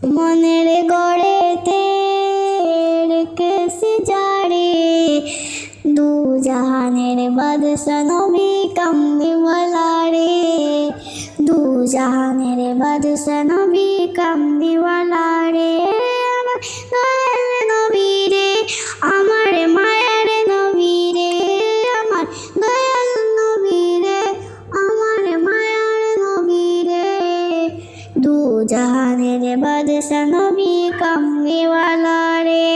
মনের গড়েতে রেখেছি যারে, দু জাহানের বাদশা নবী কামলিওয়ালা রে, দু জাহানের বাদশা নবী কামলিওয়ালা রে। আমার দয়াল নবী রে, আমার মায়ের নবী রে, আমার দয়াল নবী রে, আমার মায়ের নবী রে, দু জাহানের বাদশা নবী কামলিওয়ালা রে,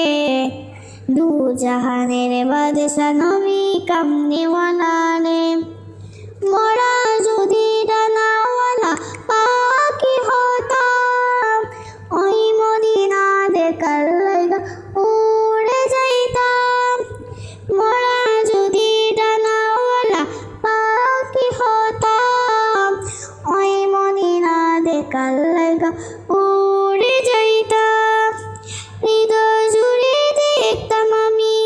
দু জাহানের বাদশা নবী কামলিওয়ালা রে। মোরা যদি ডানাওয়ালা পাখি হতাম, ওই মদিনা দেখার লাগা উড়ে যাইতাম। মোরা যদি ডানাওয়ালা পাখি হতাম, ওই মদিনা দেখার লাগা উড়ে যাইতাম। হৃদয় জুড়ে দেখতাম আমি,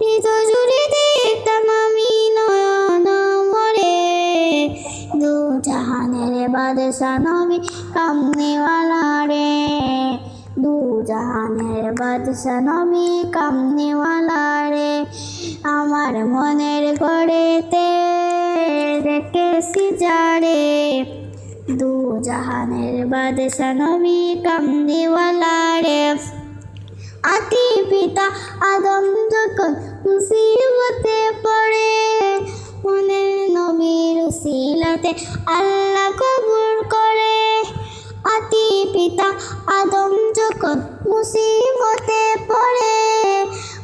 হৃদয় জুড়ে দেখতাম আমি নয়ন ভরে, দু জাহানের বাদশা নবী কামলিওয়ালা রে, দু জাহানের বাদশা নবী কামলিওয়ালা রে। আমার মনের গড়েতে রেখেছি যারে, দু জাহানের বাদশা নবী কামলিওয়ালা রে। আদি পিতা আদম যখন মুসিবতে পড়ে, মনের নবীর উসিলাতে আল্লাহ কবুল করে। আদি পিতা আদম যখন মুসিবতে পড়ে,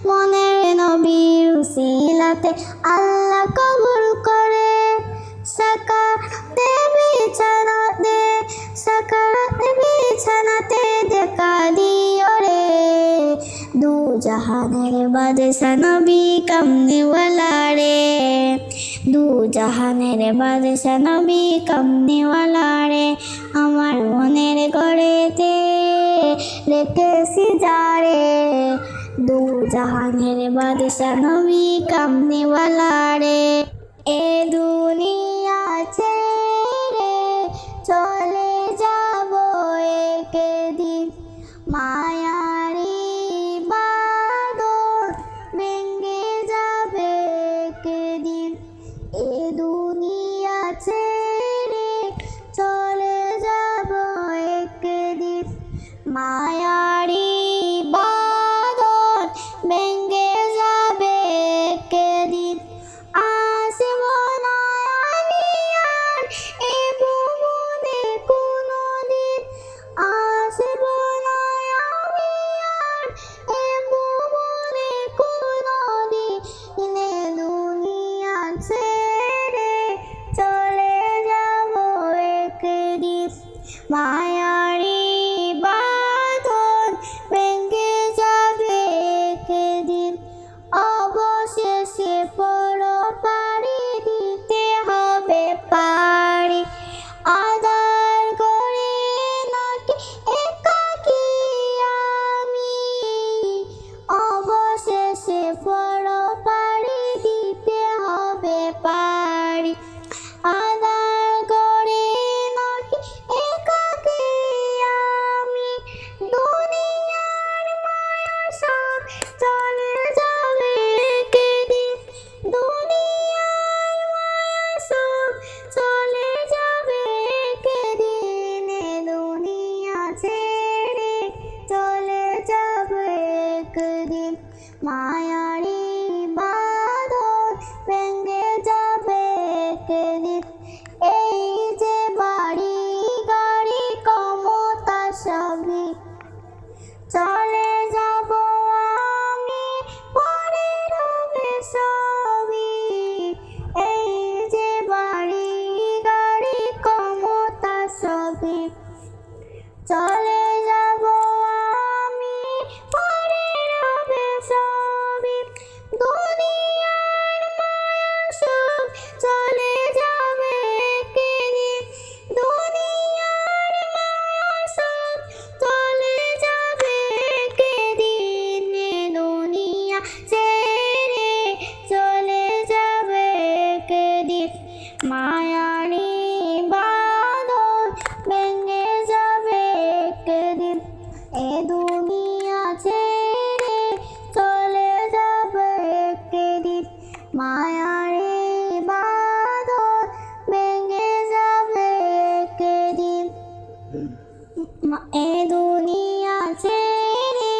মনের নবীর উসিলাতে আল্লাহ কবুল করে। সাকাতে বিছানাতে, সাকাতে বিছানাতে দেখা দিও রে, দু জাহানের বাদশা নবী কামলিওয়ালা রে, দু জাহানের বাদশা নবী কামলিওয়ালা রে। আমার মনের গড়েতে রেখেছি যারে, দু জাহানের বাদশা নবী কামলিওয়ালা রে। এ দুনিয়া ছেড়ে চলে যাব একদিন, মায়ারি বাঁধন ভেঙে যাবে একদিন। এ দুনিয়া ছেড়ে চলে যাব একদিন, মায়ারি বাঁধন ভেঙে যাবে একদিন। আসব না আমি আর এ ভুবনে কোনদিন, আসব না আমি আর এ ভুবনে কোনদিন। এ দুনিয়া ছেড়ে চলে যাব একদিন, মায়ারি বাঁধন ভেঙে যাবে একদিন। অবশেষে পড়ো পাড়ি দিতে হবে পাড়ি, আদার করে নাকি একাকী আমি। অবশেষে পড়ো পাড়ি দিতে হবে পাড়ি, আদার করে নাকি একাকী আমি। দুনিয়ার মায়া সব চলে যাবে একদিন, দুনিয়ার মায়া সব চলে যাবে একদিন। এ দুনিয়া ছেড়ে চলে যাবে একদিন, মায়ারি বাঁধন ভেঙে যাবে একদিন। এই যে বাড়ি গাড়ি ক্ষমতা সবই চলে যাব আমি, পরে রবে সবই। এই যে বাড়ি গাড়ি ক্ষমতা সবই চলে যাব আমি, পরে রবে সবই। দুনিয়ার মায়া সব চলে যাবে একদিন, দুনিয়ার মায়া সব চলে এ দুনিয়া ছেড়ে চলে যাবে একদিন, মায়ারে বাঁধন ভেঙে যাবে একদিন। এ দুনিয়া ছেড়ে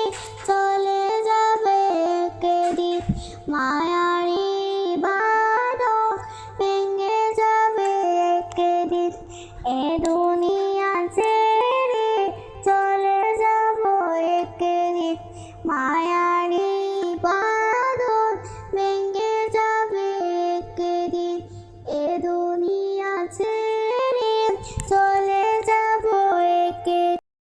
চলে যাবে একদিন, মায়ারে বাঁধন ভেঙে যাবে একদিন। এ দুনিয়া ছেড়ে চলে যাব একদিন, মায়ারে